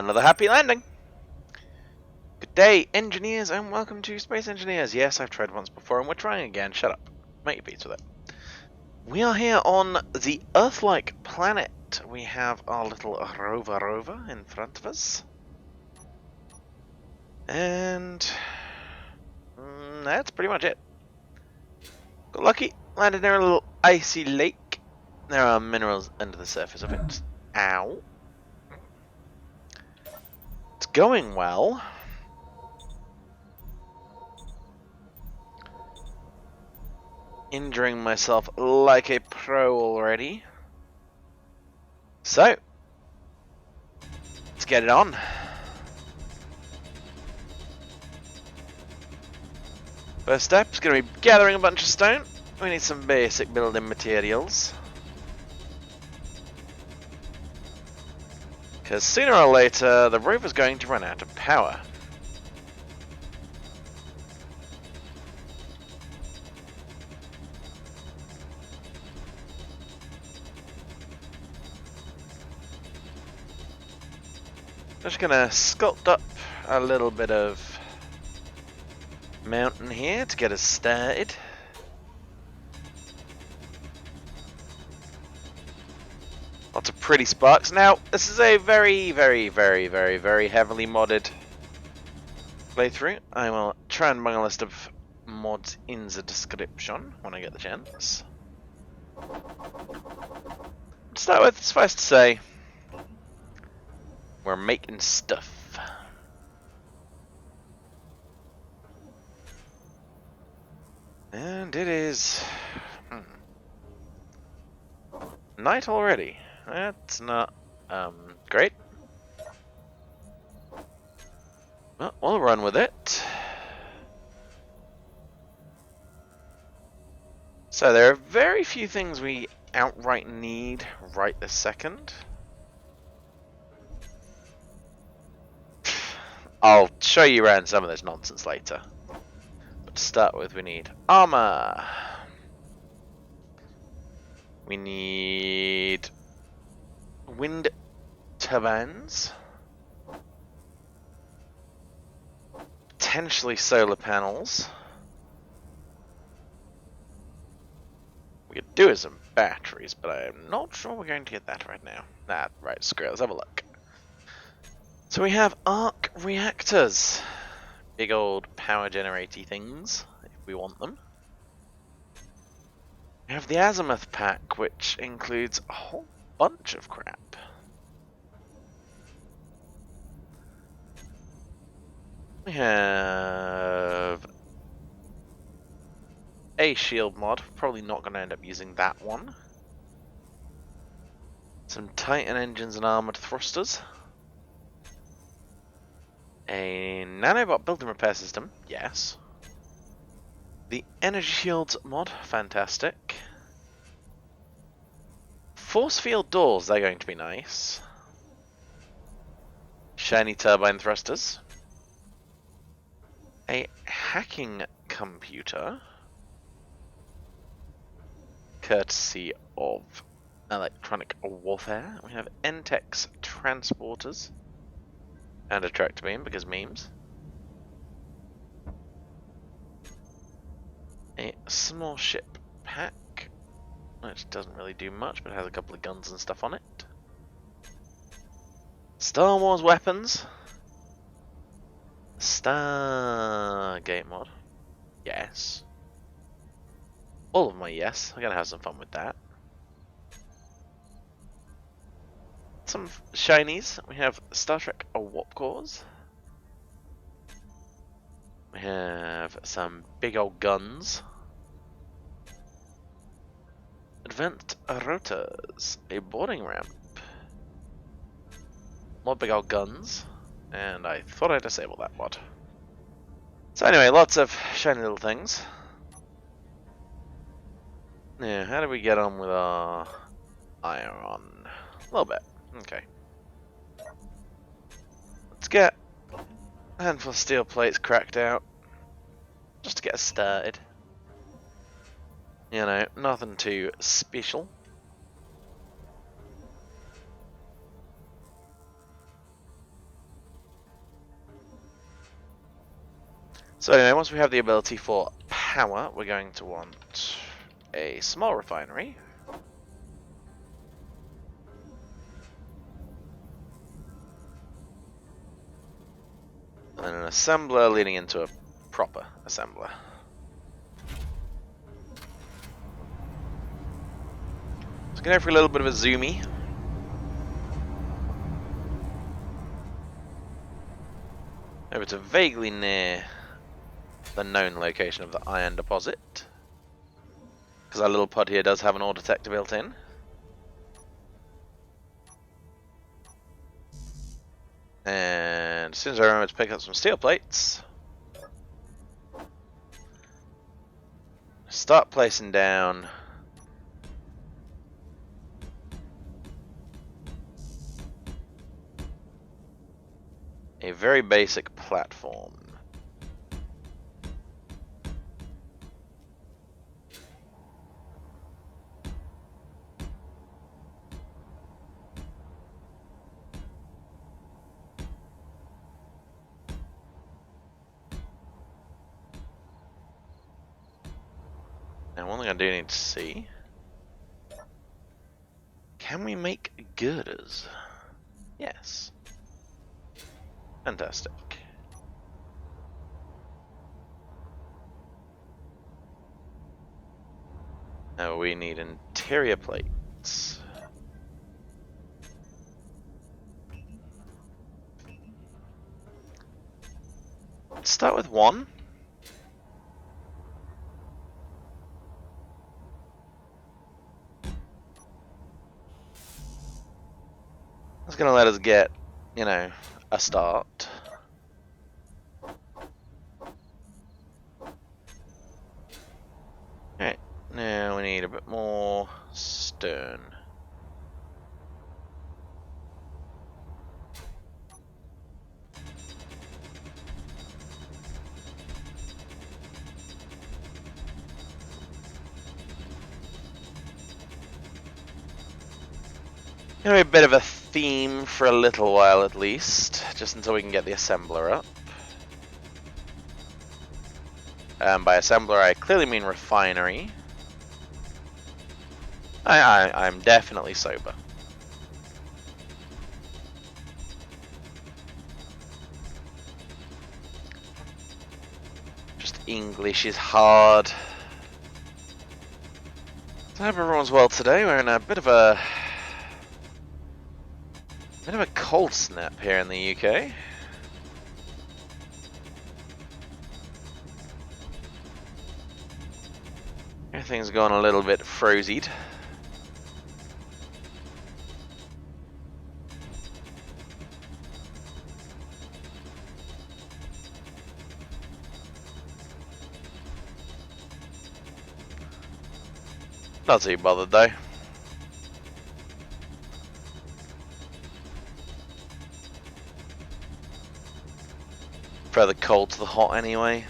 Another happy landing! Good day, engineers, and welcome to Space Engineers. Yes, I've tried once before, and we're trying again. Shut up. Make your peace with it. We are here on the Earth-like planet. We have our little rover in front of us. And that's pretty much it. Got lucky, landed near a little icy lake. There are minerals under the surface of it. Ow. It's going well. Injuring myself like a pro already. So, let's get it on. First step is going to be gathering a bunch of stone. We need some basic building materials. Because sooner or later, the rover's going to run out of power. Just going to sculpt up a little bit of mountain here to get us started. Lots of pretty sparks. Now, this is a very heavily modded playthrough. I will try and bring a list of mods in the description when I get the chance. To start with, suffice to say, we're making stuff. And it is night already. That's not great. Well, we'll run with it. So there are very few things we outright need right this second. I'll show you around some of this nonsense later. But to start with, we need armor. We need wind turbines. Potentially solar panels. We could do with some batteries, but I'm not sure we're going to get that right now. Right, screw it, let's have a look. So we have arc reactors. Big old power generator things, if we want them. We have the azimuth pack, which includes a whole bunch of crap. We have a shield mod, probably not going to end up using that one. Some Titan engines and armored thrusters. A nanobot building repair system, yes. The energy shields mod, fantastic. Force field doors, they're going to be nice. Shiny turbine thrusters. A hacking computer. Courtesy of electronic warfare. We have Entex transporters. And a tractor beam, because memes. A small ship pack, which doesn't really do much, but has a couple of guns and stuff on it. Star Wars weapons. Stargate mod. Yes. All of my yes. I'm going to have some fun with that. Some shinies. We have Star Trek warp cores. We have some big old guns. Advanced rotors. A boarding ramp. More big old guns. And I thought I'd disable that mod. So anyway, lots of shiny little things. Yeah, how do we get on with our iron? A little bit. Okay. Let's get a handful of steel plates cracked out. Just to get us started. You know, nothing too special. So anyway, once we have the ability for power, we're going to want a small refinery. And then an assembler leading into a proper assembler. So going for a little bit of a zoomy. Over to vaguely near the known location of the iron deposit. Because our little pod here does have an ore detector built in. And as soon as I remember to pick up some steel plates, start placing down a very basic platform. Now, one thing I do need to see, can we make girders? Yes. Fantastic. Now we need interior plates. Let's start with one. That's going to let us get, you know, a start. Alright, now we need a bit more stone. Gonna be a bit of a theme for a little while at least, just until we can get the assembler up. By assembler I clearly mean refinery. I'm definitely sober. Just English is hard. I hope everyone's well today. We're in a bit of a cold snap here in the UK. Everything's gone a little bit frozied. Not too bothered though. Prefer the cold to the hot anyway.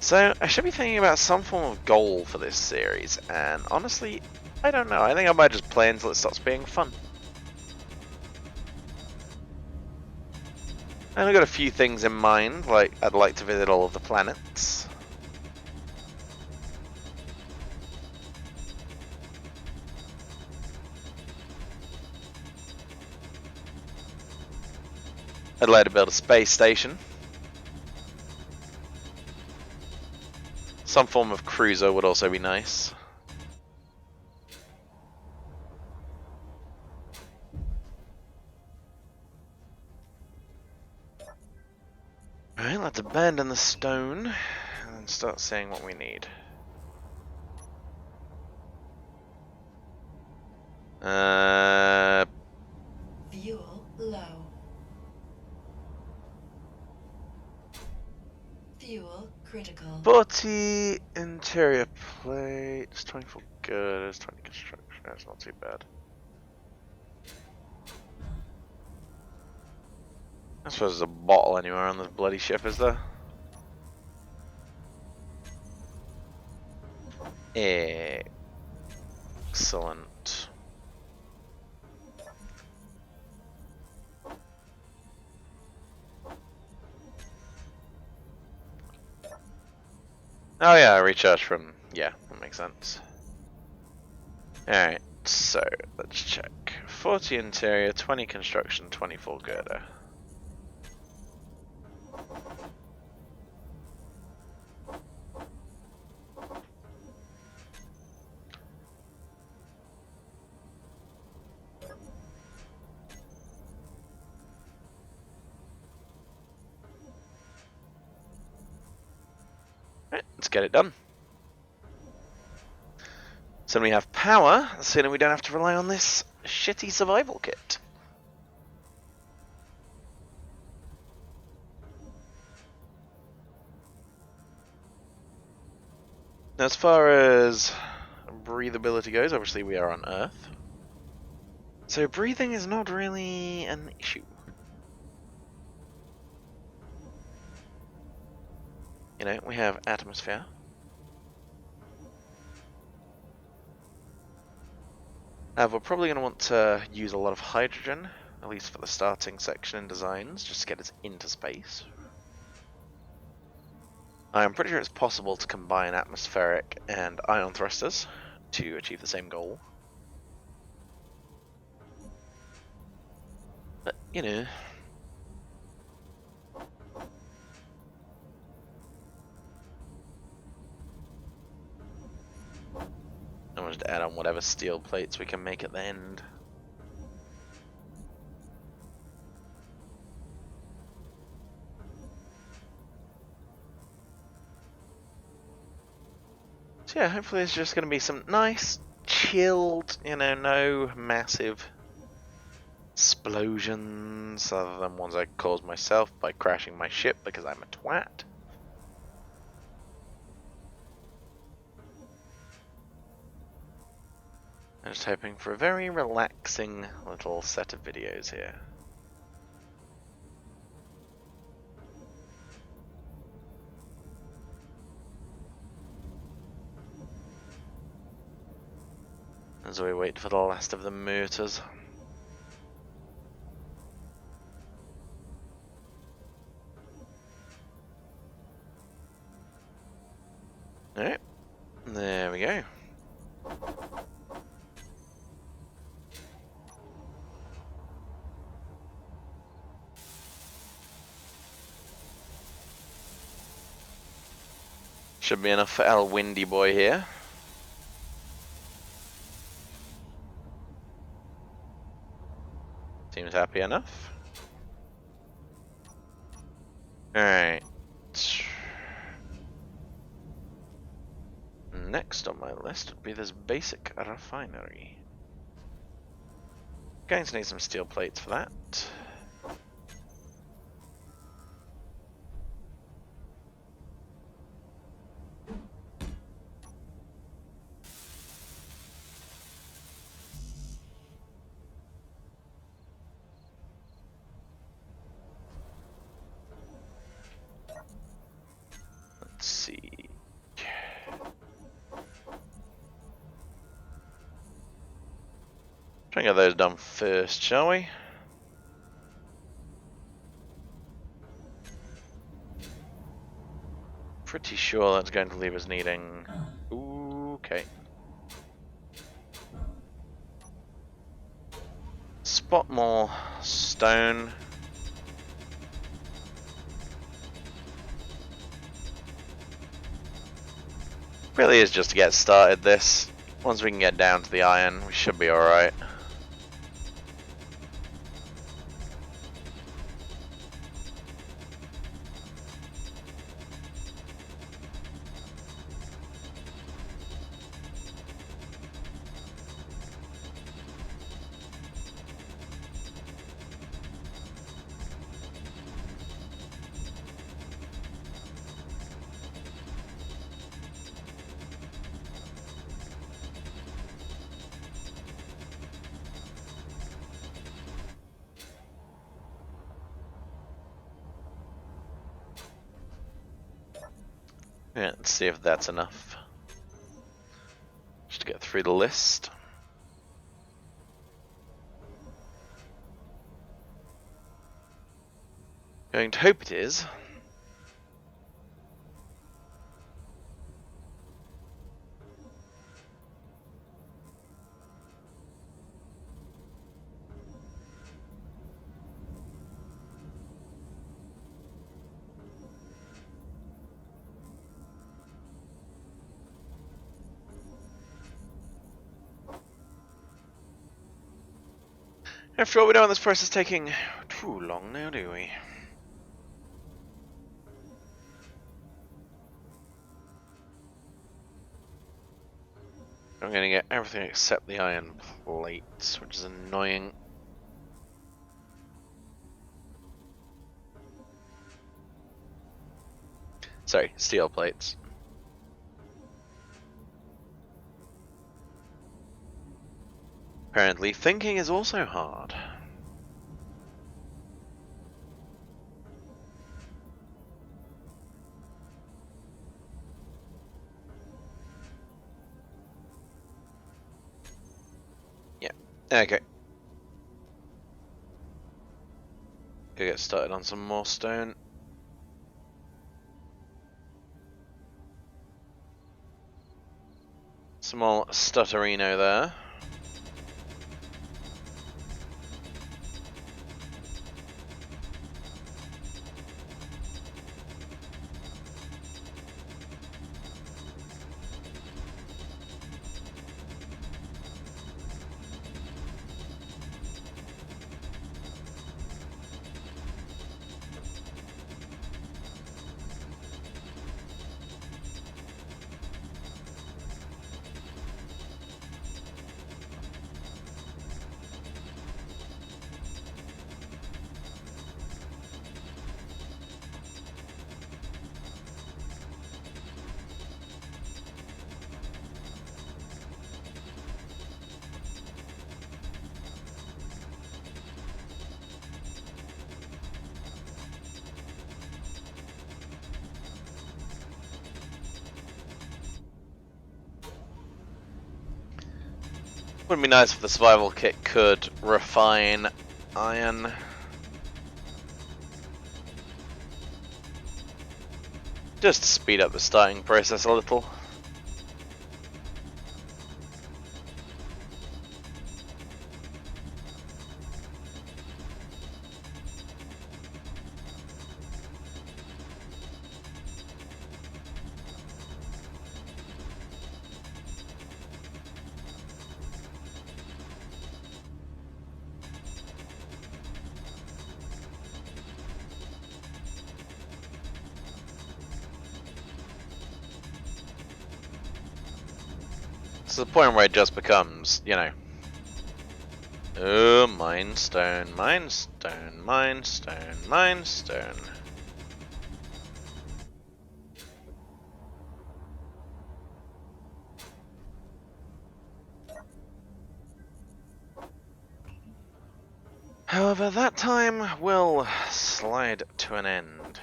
So, I should be thinking about some form of goal for this series, and honestly, I don't know. I think I might just play until it stops being fun. And I've got a few things in mind, like I'd like to visit all of the planets. I'd like to build a space station. Some form of cruiser would also be nice. Alright, let's abandon the stone and start seeing what we need. Fuel low. Fuel critical. 40 interior plates, 24 girders, 20 construction. That's not too bad. I suppose there's a bottle anywhere on this bloody ship, is there? Excellent. Oh yeah, I recharge from... Yeah, that makes sense. Alright, so let's check. 40 interior, 20 construction, 24 girder. Right, let's get it done. So we have power, so we don't have to rely on this shitty survival kit. As far as breathability goes, obviously we are on Earth. So breathing is not really an issue. You know, we have atmosphere. We're probably going to want to use a lot of hydrogen, at least for the starting section in designs, just to get us into space. I'm pretty sure it's possible to combine atmospheric and ion thrusters to achieve the same goal. But, you know... I wanted to add on whatever steel plates we can make at the end. So yeah, hopefully it's just going to be some nice, chilled, you know, no massive explosions other than ones I caused myself by crashing my ship because I'm a twat. I'm just hoping for a very relaxing little set of videos here. As we wait for the last of the motors. Alright, there we go. Should be enough for our windy boy here. Seems happy enough. Alright. Next on my list would be this basic refinery. Going to need some steel plates for that. Let's see. Try and get those done first, shall we? Pretty sure that's going to leave us needing... Okay. Spot more stone. Really is just to get started this. Once we can get down to the iron, we should be alright. Yeah, let's see if that's enough. Just to get through the list. Going to hope it is. After all, we don't want this process taking too long now, do we? I'm going to get everything except the iron plates, which is annoying. Sorry, steel plates. Apparently, thinking is also hard. Yeah, okay. Go get started on some more stone. Some more stutterino there. Wouldn't be nice if the survival kit could refine iron. Just to speed up the starting process a little. It's the point where it just becomes, you know, oh, mine stone, mine stone, mine stone, mine stone. However, that time will slide to an end.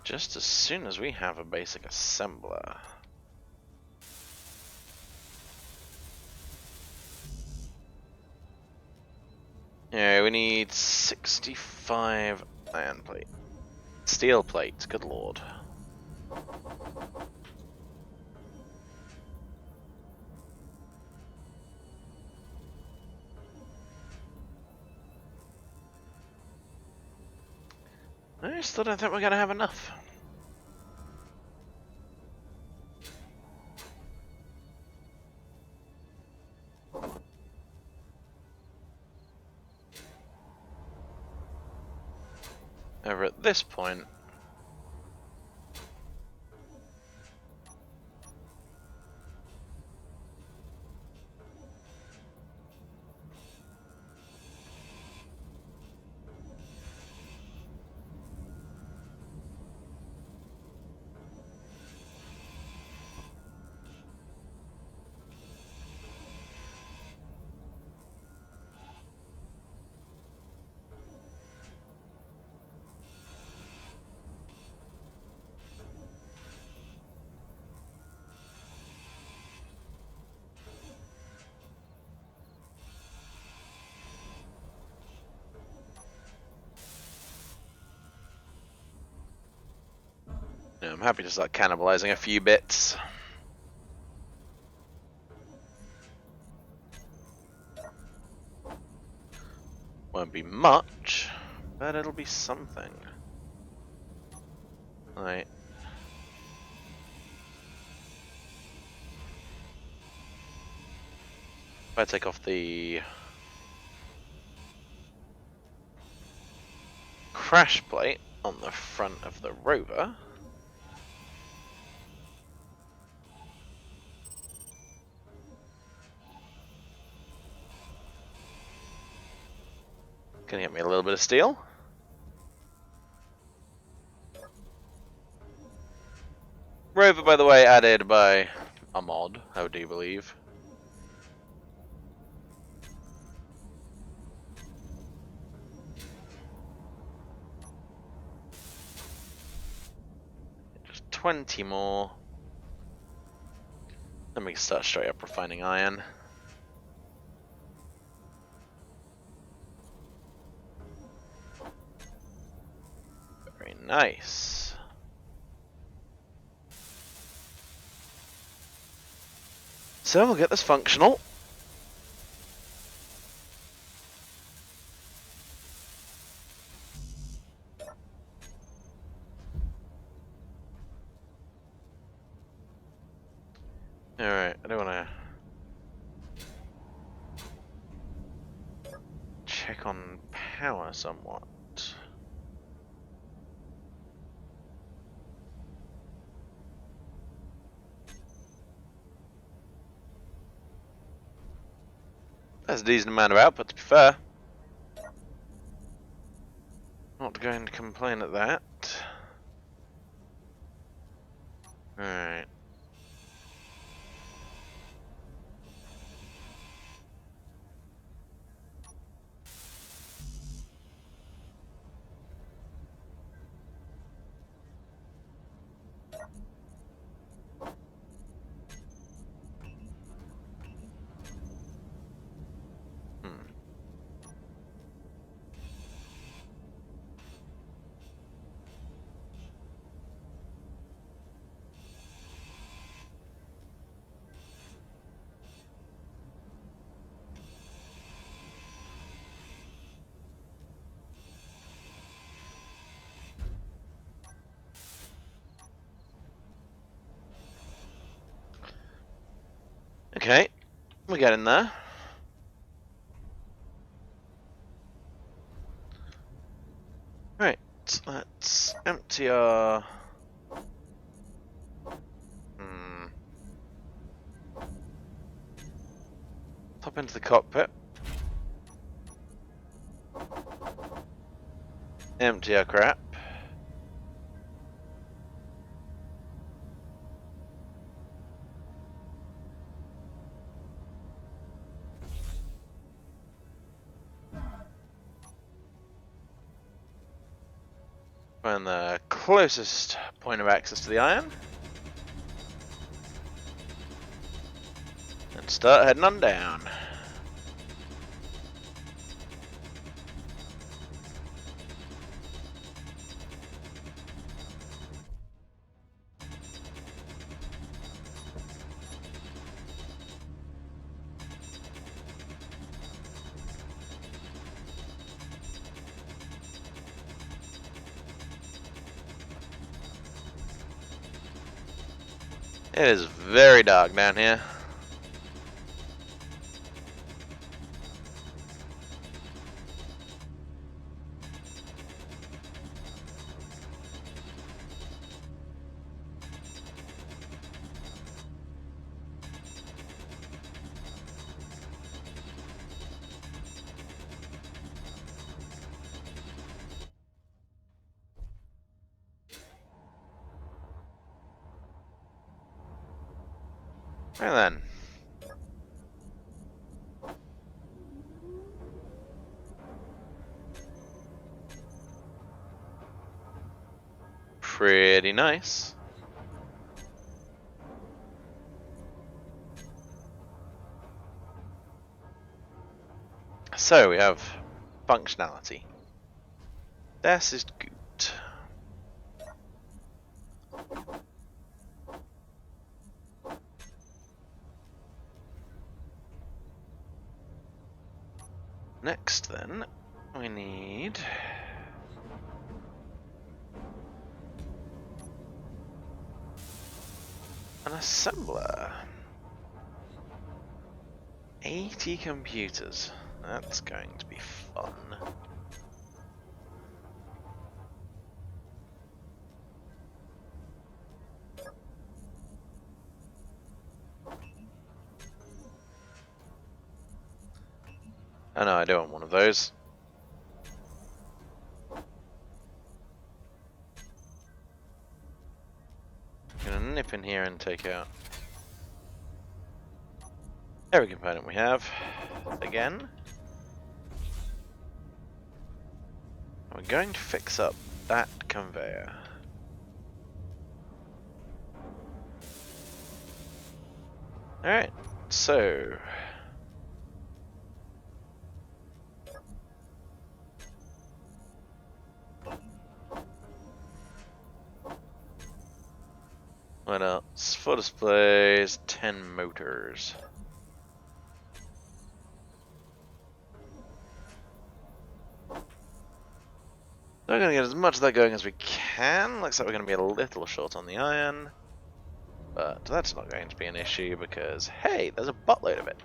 Just as soon as we have a basic assembler. Yeah, we need 65 iron plate. Steel plate, good lord. I still don't think we're gonna have enough. Over at this point, I'm happy to start cannibalizing a few bits. Won't be much, but it'll be something. Right. If I take off the crash plate on the front of the rover, can you get me a little bit of steel? Rover, by the way, added by a mod, I do believe. Just 20 more. Then we can start straight up refining iron. Very nice. So we'll get this functional. Alright, I don't want to check on power somewhat. That's a decent amount of output, to be fair. Not going to complain at that. Alright. Okay, we're getting there. Right, let's empty our... Hop into the cockpit. Empty our crap. Find the closest point of access to the iron. And start heading on down. It is very dark down here. Right then. Pretty nice. So we have functionality. This is good. Next then, we need an assembler. 80 computers. That's going to be fun. Oh no, I don't want one of those. I'm gonna nip in here and take out every component we have again. We're going to fix up that conveyor. Alright, so what else? For displays, 10 motors. We're going to get as much of that going as we can. Looks like we're going to be a little short on the iron. But that's not going to be an issue because, hey, there's a buttload of it.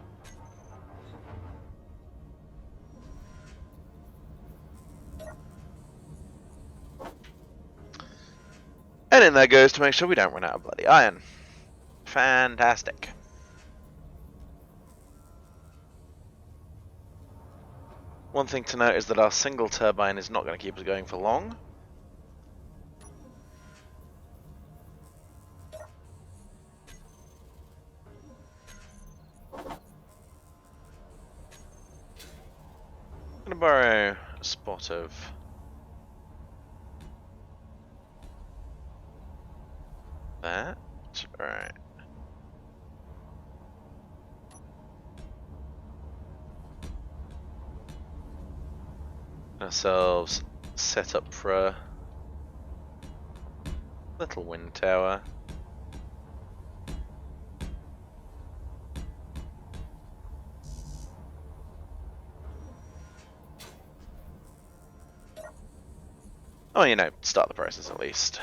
And in there goes to make sure we don't run out of bloody iron. Fantastic. One thing to note is that our single turbine is not going to keep us going for long. I'm going to borrow a spot of that. Alright. Ourselves set up for a little wind tower. Oh, you know, start the process at least.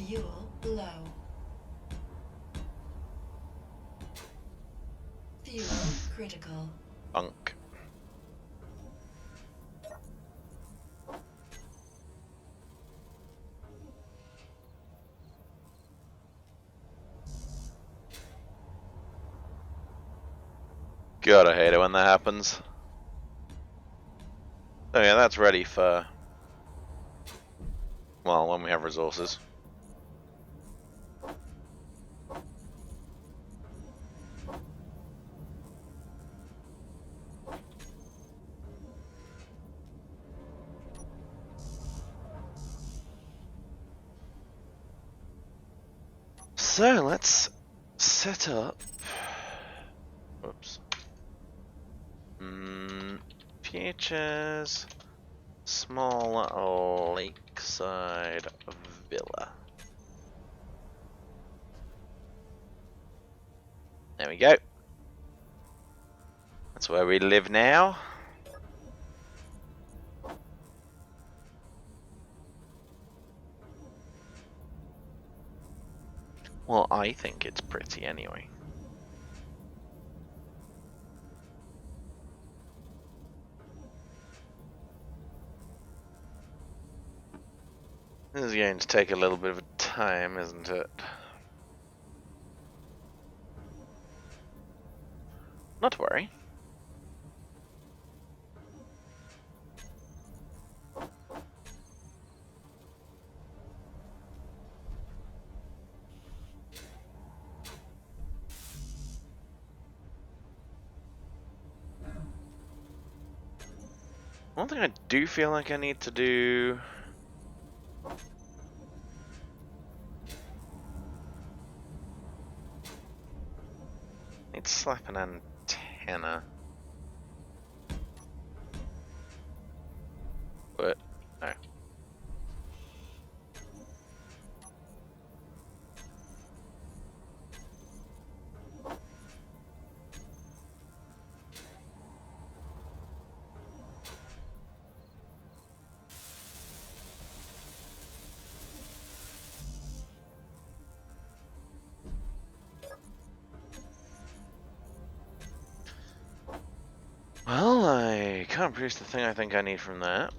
Fuel low. Fuel critical. Bunk. God, I hate it when that happens. Oh yeah, that's ready for, well, when we have resources. So let's set up. Oops. Futures small lakeside villa. There we go. That's where we live now. Well, I think it's pretty anyway. This is going to take a little bit of time, isn't it? Not to worry. One thing I do feel like I need to do. Need to slap an antenna. What? No. Well, I can't produce the thing I think I need from that.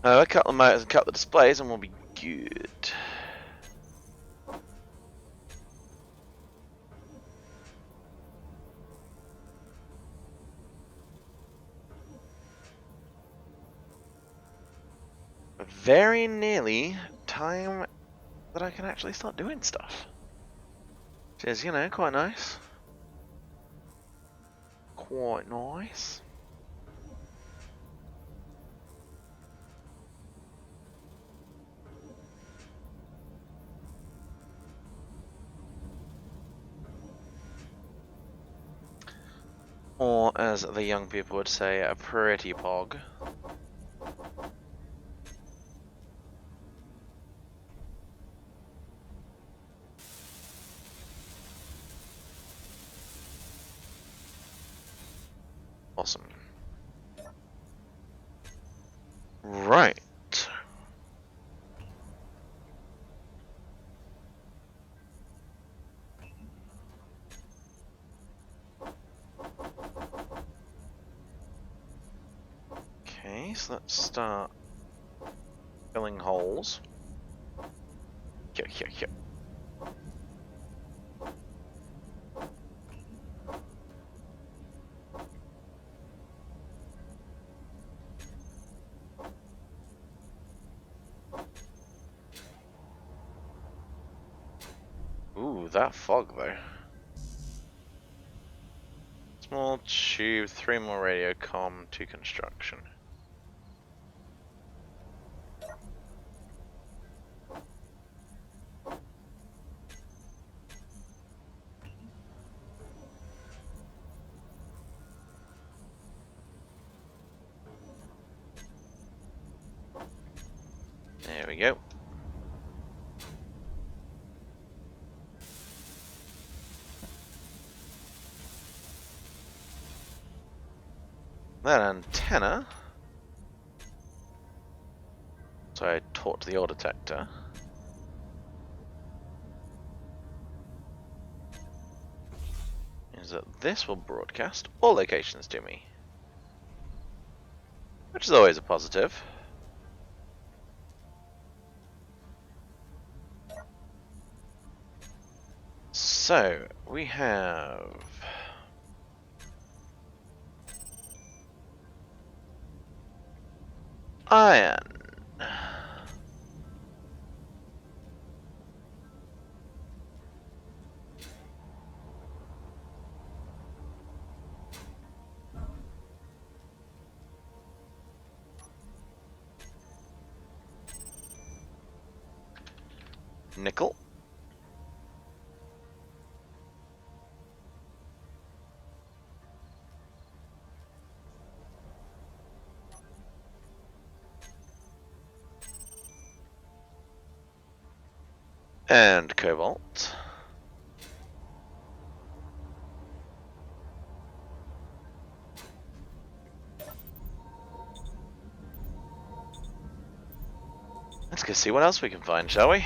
I cut the motors and cut the displays and we'll be good. Very nearly time that I can actually start doing stuff. Which is, you know, quite nice. Quite nice. Or, as the young people would say, a pretty pog. Awesome. Right. Okay, so let's start filling holes. Here, here, here. Ooh, that fog though. Small tube, 3 more radio comm, 2 construction. There we go. That antenna. So I taught the ore detector. Is that this will broadcast all locations to me. Which is always a positive. So, we have iron. Nickel. And cobalt. Let's go see what else we can find, shall we?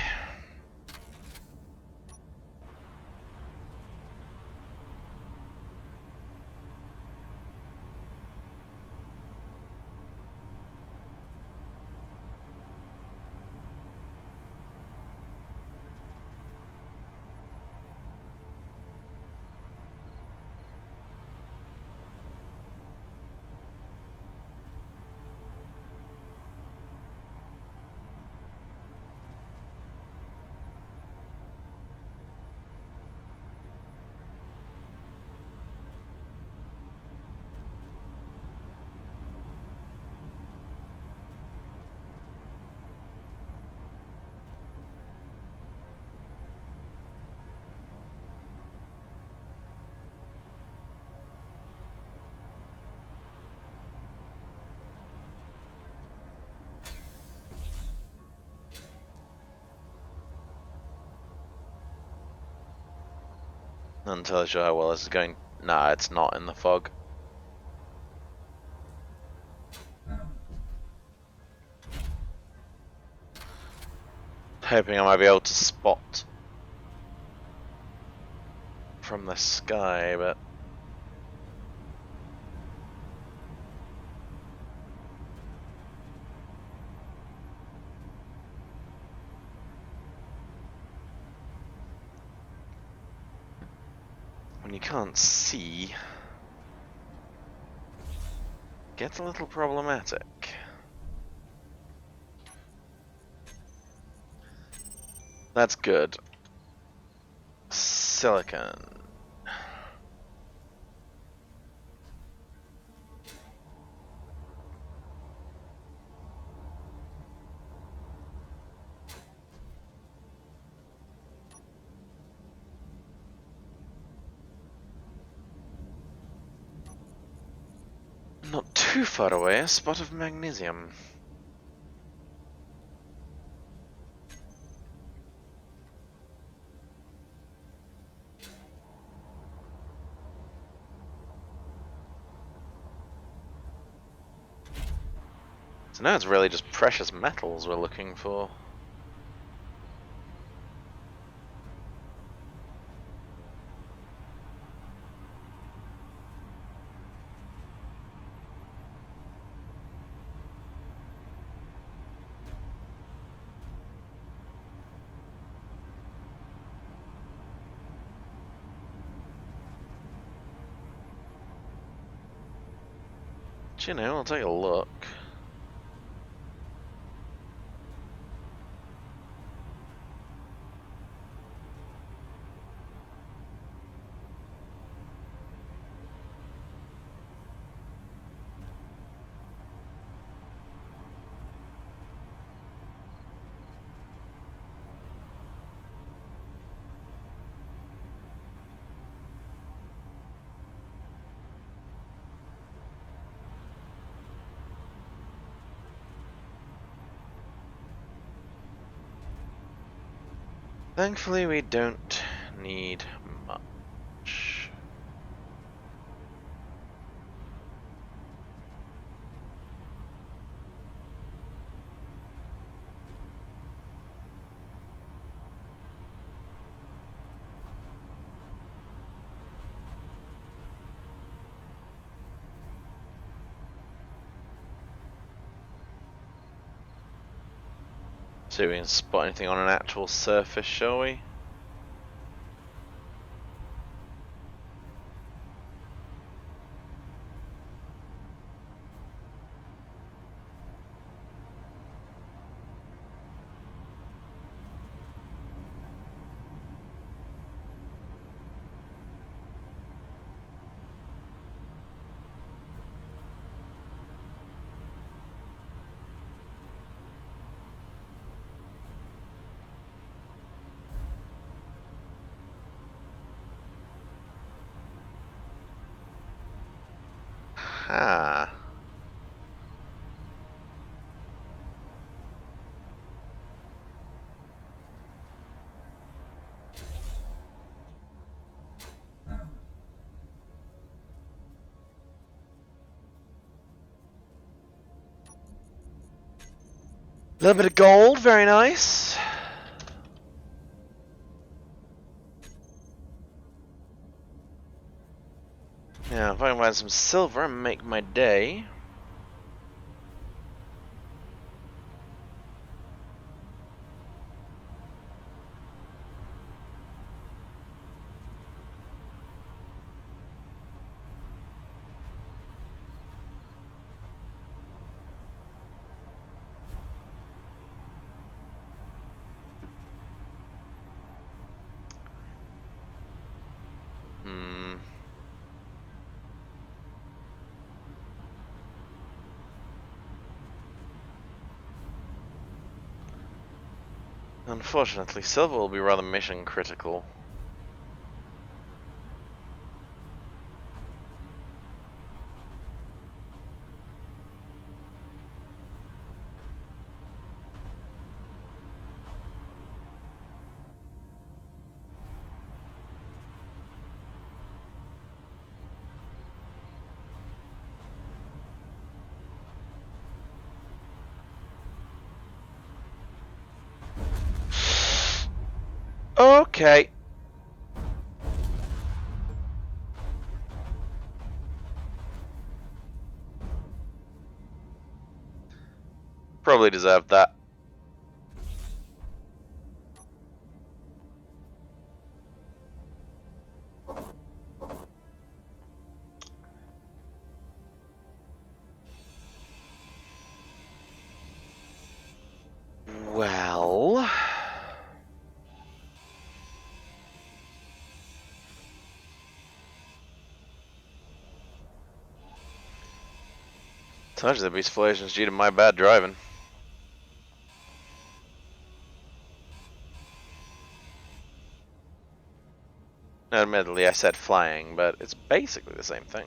Not entirely sure how well this is going. Nah, it's not in the fog. Hoping I might be able to spot from the sky, but when you can't see, it gets a little problematic. That's good. Silicon. Not too far away, a spot of magnesium. So now it's really just precious metals we're looking for. But, you know, I'll take a look. Thankfully, we don't need much. See if we can spot anything on an actual surface, shall we? Ah. A little bit of gold, very nice. Yeah, if I can find some silver and make my day. Hmm. Unfortunately, silver will be rather mission critical. Okay. Probably deserved that. Well... Told you there'd be explosions due to my bad driving. Admittedly, I said flying, but it's basically the same thing.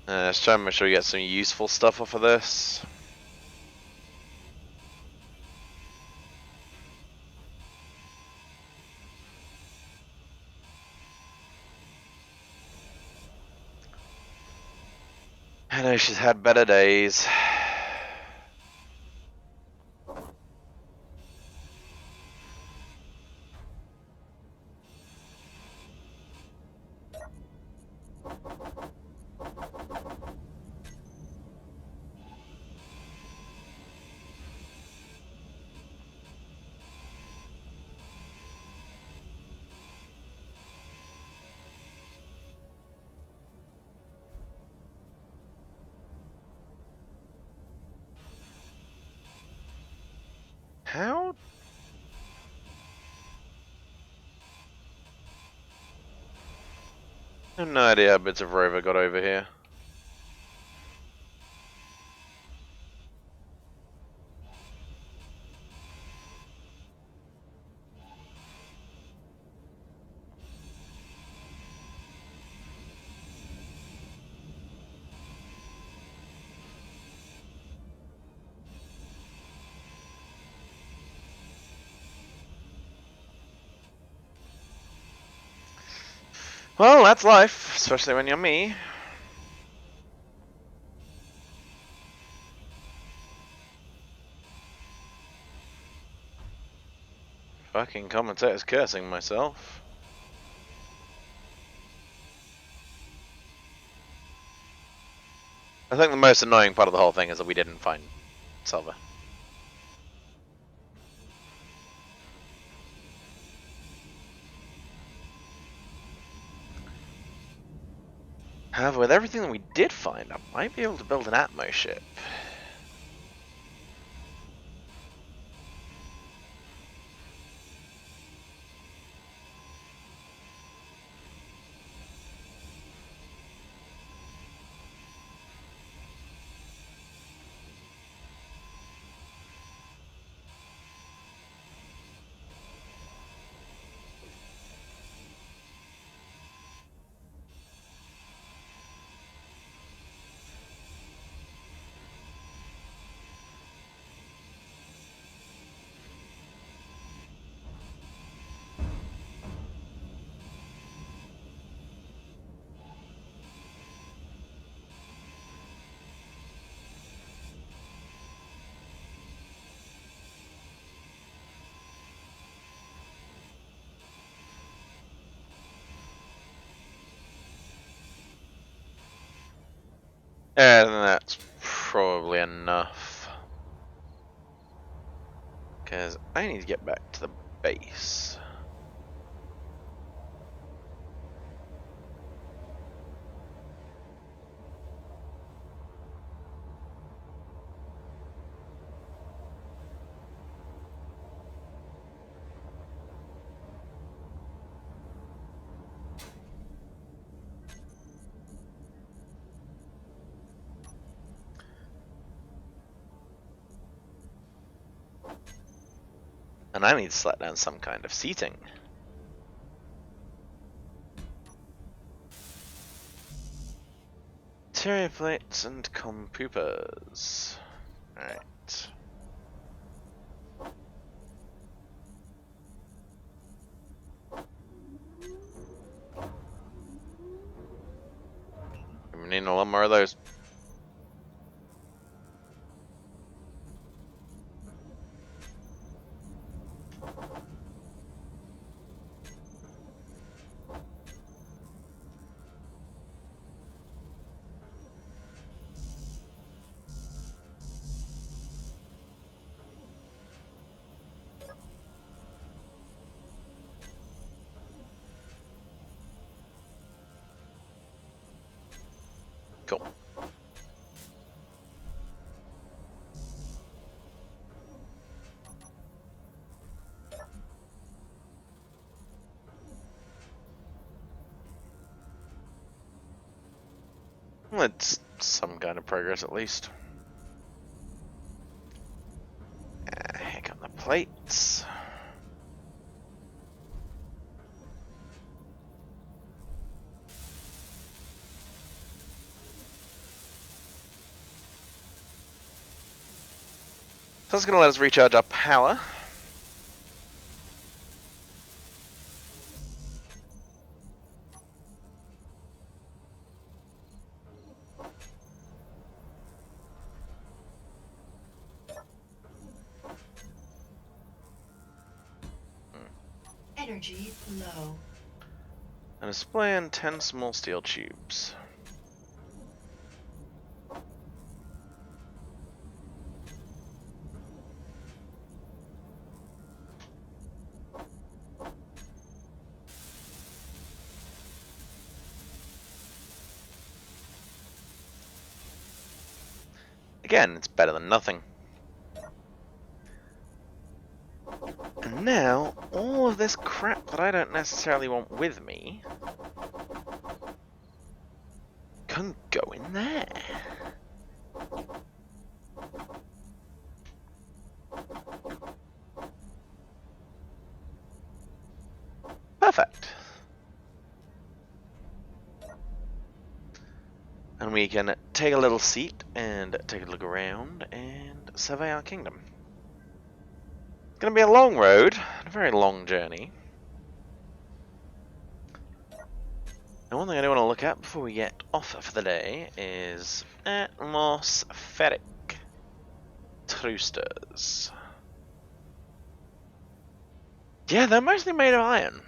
Let's try and make sure we get some useful stuff off of this. I know she's had better days. How? I have no idea how bits of rover got over here. Well, that's life, especially when you're me. Fucking commentator's cursing myself. I think the most annoying part of the whole thing is that we didn't find Silver. However, with everything that we did find, I might be able to build an Atmo ship. And that's probably enough. Because I need to get back to the base. And I need to select down some kind of seating. Interior plates and compoopers. Alright. seen a lot more of those. Cool. Well, it's some kind of progress at least. Heck on the plates. So that's going to let us recharge our power. Energy low. And display in 10 small steel tubes. Again, it's better than nothing. And now, all of this crap that I don't necessarily want with me can go in there. Perfect. And we can take a little seat and take a look around and survey our kingdom. It's going to be a long road, a very long journey. And one thing I do want to look at before we get off for the day is atmospheric troosters. Yeah, they're mostly made of iron.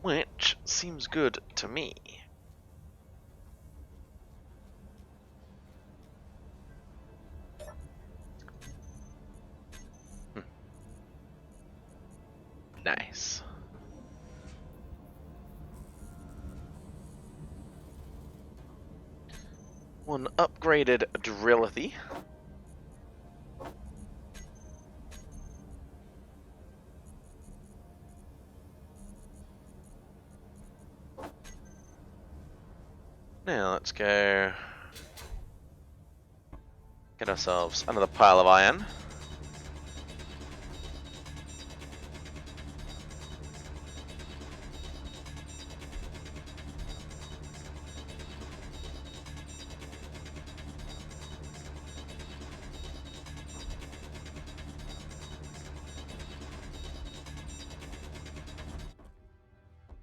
Which seems good to me. Nice. One upgraded drillithy. Now let's go get ourselves another pile of iron.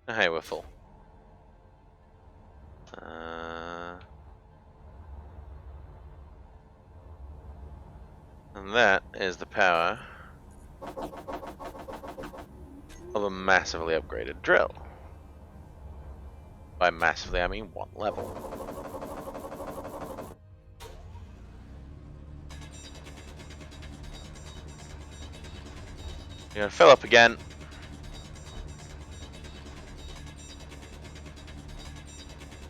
Hey, we're full. And that is the power of a massively upgraded drill. By massively, I mean one level. You're gonna fill up again.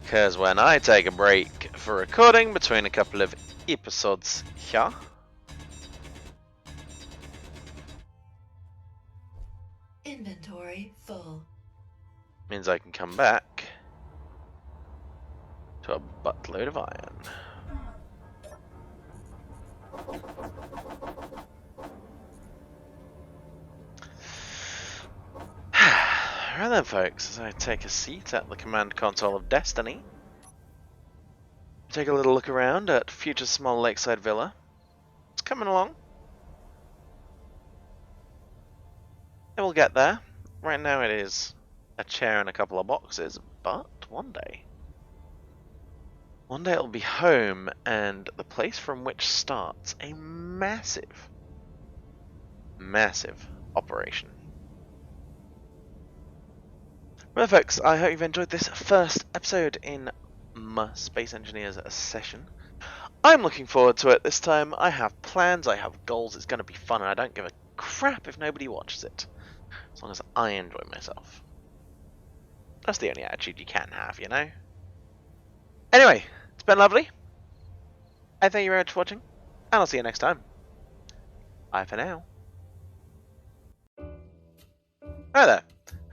Because when I take a break for recording between a couple of episodes here, Inventory full. means I can come back to a buttload of iron. Right then, folks, as I take a seat at the command console of Destiny, take a little look around at future small lakeside villa. It's coming along. It will get there. Right now it is a chair and a couple of boxes, But one day it'll be home, and the place from which starts a massive, massive operation. Well, folks, I hope you've enjoyed this first episode in my Space Engineers session. I'm looking forward to it this time. I have plans, I have goals, it's going to be fun, and I don't give a crap if nobody watches it, as long as I enjoy myself. That's the only attitude you can have, you know? Anyway, it's been lovely. I thank you very much for watching, and I'll see you next time. Bye for now. Hi there.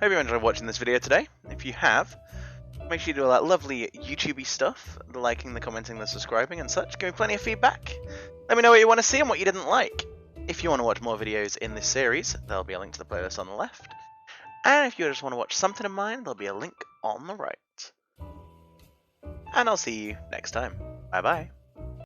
Hope you enjoyed watching this video today. If you have, make sure you do all that lovely YouTubey stuff, the liking, the commenting, the subscribing and such. Give me plenty of feedback. Let me know what you want to see and what you didn't like. If you want to watch more videos in this series, there'll be a link to the playlist on the left. And if you just want to watch something of mine, there'll be a link on the right. And I'll see you next time. Bye bye.